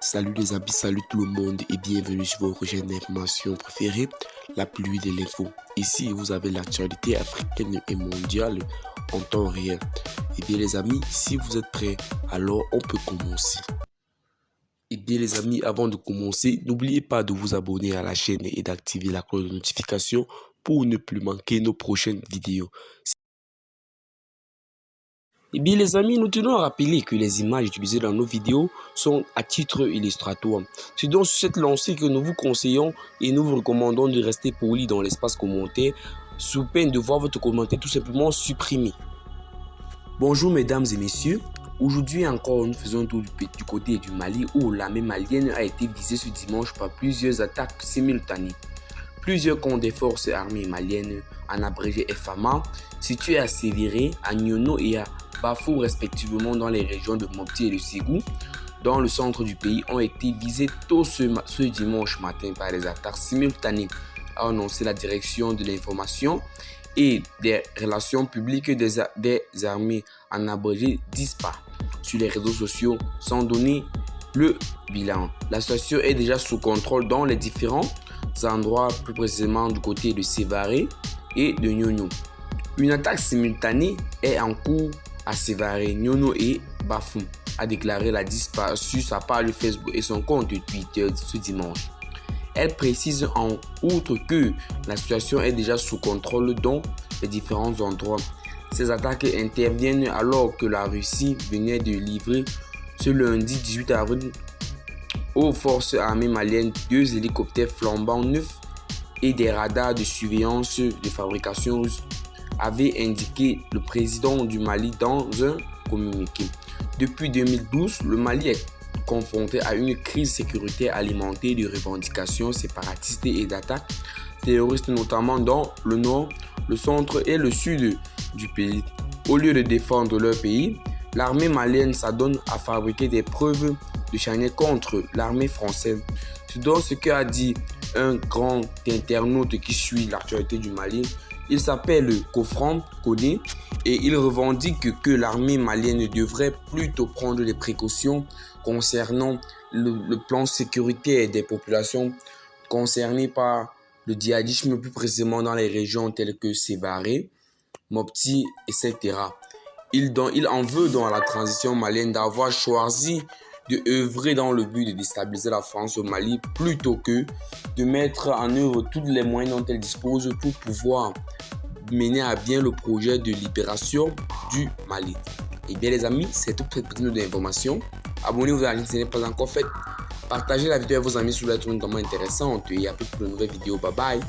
Salut les amis, salut tout le monde et bienvenue sur votre chaîne d'information préférée, la pluie de l'info. Ici, vous avez l'actualité africaine et mondiale en temps réel. Et bien les amis, si vous êtes prêts, alors on peut commencer. Et bien les amis, avant de commencer, n'oubliez pas de vous abonner à la chaîne et d'activer la cloche de notification pour ne plus manquer nos prochaines vidéos. Eh bien les amis, nous tenons à rappeler que les images utilisées dans nos vidéos sont à titre illustratoire. C'est donc sur cette lancée que nous vous conseillons et nous vous recommandons de rester poli dans l'espace commentaire sous peine de voir votre commentaire tout simplement supprimé. Bonjour mesdames et messieurs, aujourd'hui encore nous faisons un tour du côté du Mali où l'armée malienne a été visée ce dimanche par plusieurs attaques simultanées. Plusieurs camps des forces armées maliennes, en abrégé FAMA, situés à Sévéré, à Nyono et à Bafou respectivement dans les régions de Mopti et de Ségou, dans le centre du pays, ont été visés tôt ce dimanche matin par des attaques simultanées, a annoncé la direction de l'information et des relations publiques des armées, en abrégé DISPA. Sur les réseaux sociaux, sans donner le bilan. La situation est déjà sous contrôle dans les différents endroits, plus précisément du côté de Sévaré et de Nyono. Une attaque simultanée est en cours à Sévaré, Nyono et Bafou, a déclaré la DISPA sur sa page Facebook et son compte Twitter ce dimanche. Elle précise en outre que la situation est déjà sous contrôle dans les différents endroits. Ces attaques interviennent alors que la Russie venait de livrer ce lundi 18 avril aux forces armées maliennes 2 hélicoptères flambant neufs et des radars de surveillance de fabrication russe, avait indiqué le président du Mali dans un communiqué. Depuis 2012, le Mali est confronté à une crise sécuritaire alimentée de revendications séparatistes et d'attaques terroristes, notamment dans le nord, le centre et le sud du pays. Au lieu de défendre leur pays, l'armée malienne s'adonne à fabriquer des preuves de charnière contre l'armée française. C'est donc ce qu'a dit un grand internaute qui suit l'actualité du Mali. Il s'appelle Kofran Kodé et il revendique que l'armée malienne devrait plutôt prendre des précautions concernant le plan sécuritaire des populations concernées par le djihadisme, plus précisément dans les régions telles que Sévaré, Mopti, etc. Il en veut dans la transition malienne d'avoir choisi de œuvrer dans le but de déstabiliser la France au Mali plutôt que de mettre en œuvre tous les moyens dont elle dispose pour pouvoir mener à bien le projet de libération du Mali. Et bien les amis, c'est toute cette petite note d'information. Abonnez-vous à la chaîne si ce n'est pas encore fait. Partagez la vidéo avec vos amis sur la tournée notamment intéressante et à plus pour de nouvelles vidéos. Bye bye.